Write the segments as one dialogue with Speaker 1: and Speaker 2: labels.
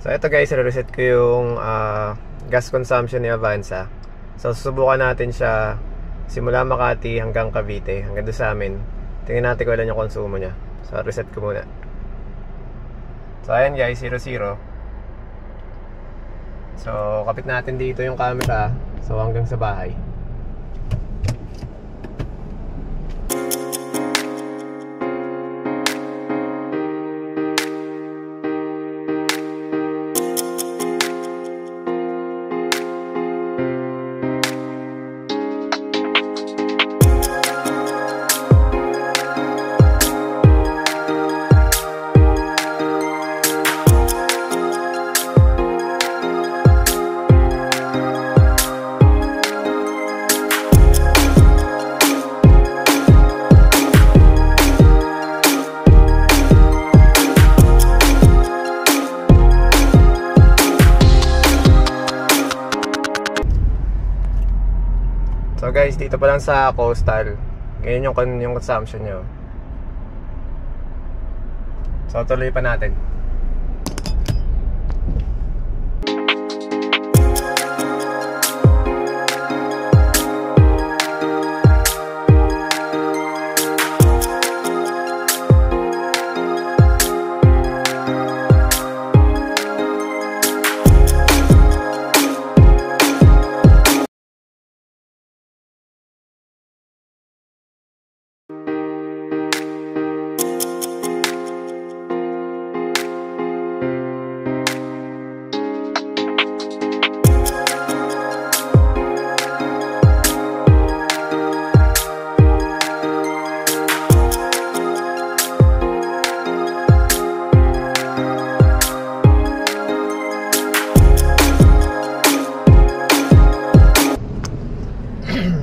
Speaker 1: So ito guys, reset ko yung gas consumption ni Avanza. So susubukan natin siya simula Makati hanggang Cavite, hanggang doon sa amin. Tingnan natin kung ilan yung konsumo niya. So reset ko muna. So ayan guys, 00. So kapit natin dito yung camera. So hanggang sa bahay. So guys, dito pa lang sa Coastal, ganyan yung consumption nyo. So tuloy pa natin.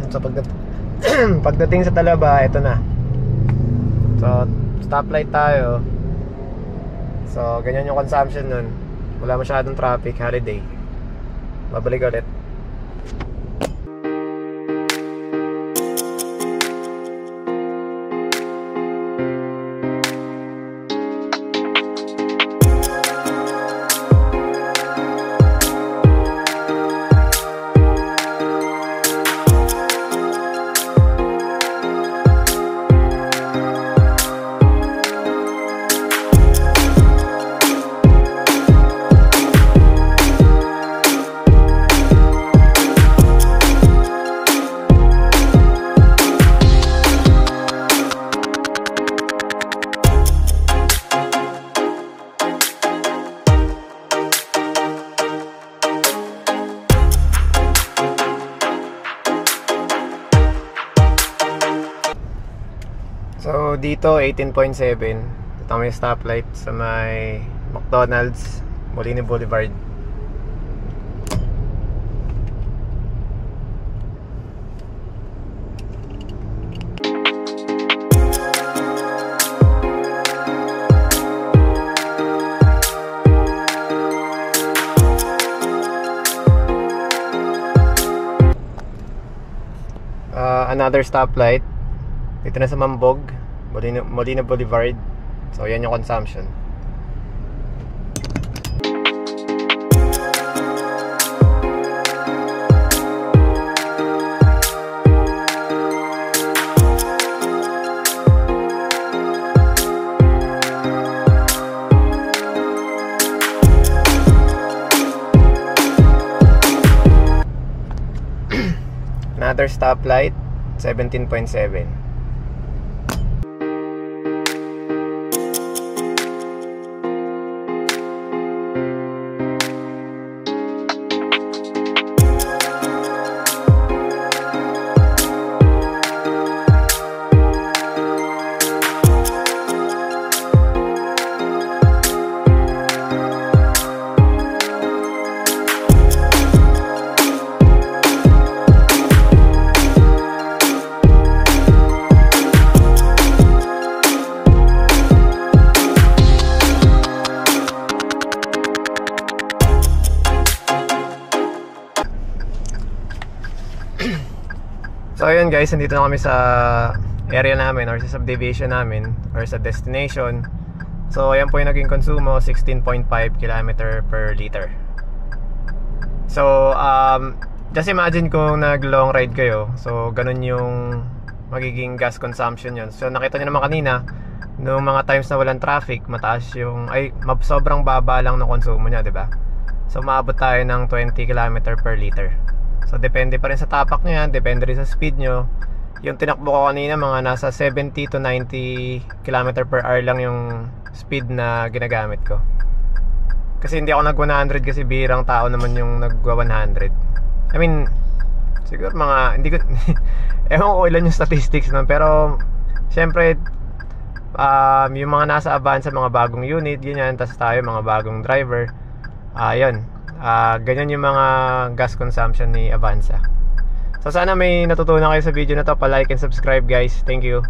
Speaker 1: So pagdating sa Talaba, ito na. So stoplight tayo. So ganyan yung consumption nun. Wala masyadong traffic, holiday. Babalik ulit. So dito 18.7. Ito may stoplight sa may McDonald's, Molino Boulevard. Another stoplight dito na sa Mambog, Molino Boulevard. So yan yung consumption. Another stoplight, 17.7. So ayun guys, nandito na kami sa area namin or sa subdivision namin or sa destination. So ayan po yung naging konsumo, 16.5 km per liter. So just imagine kung nag long ride kayo, so ganun yung magiging gas consumption yun. So nakita nyo naman kanina, noong mga times na walang traffic, mataas yung, sobrang baba lang ng konsumo nya, diba? So maabot tayo ng 20 km per liter. So depende pa rin sa tapak nyo yan, depende rin sa speed nyo. Yung tinakbo ko kanina, mga nasa 70 to 90 km per hour lang yung speed na ginagamit ko. Kasi hindi ako nag 100, kasi bihirang tao naman yung nag 100. I mean, siguro mga, hindi ko ewan ko ilan yung statistics nun, pero syempre yung mga nasa Avanza, mga bagong unit, ganyan, tas tayo mga bagong driver, yun, ganyan yung mga gas consumption ni Avanza. So sana may natutunan kayo sa video na to. Pa-like and subscribe guys. Thank you.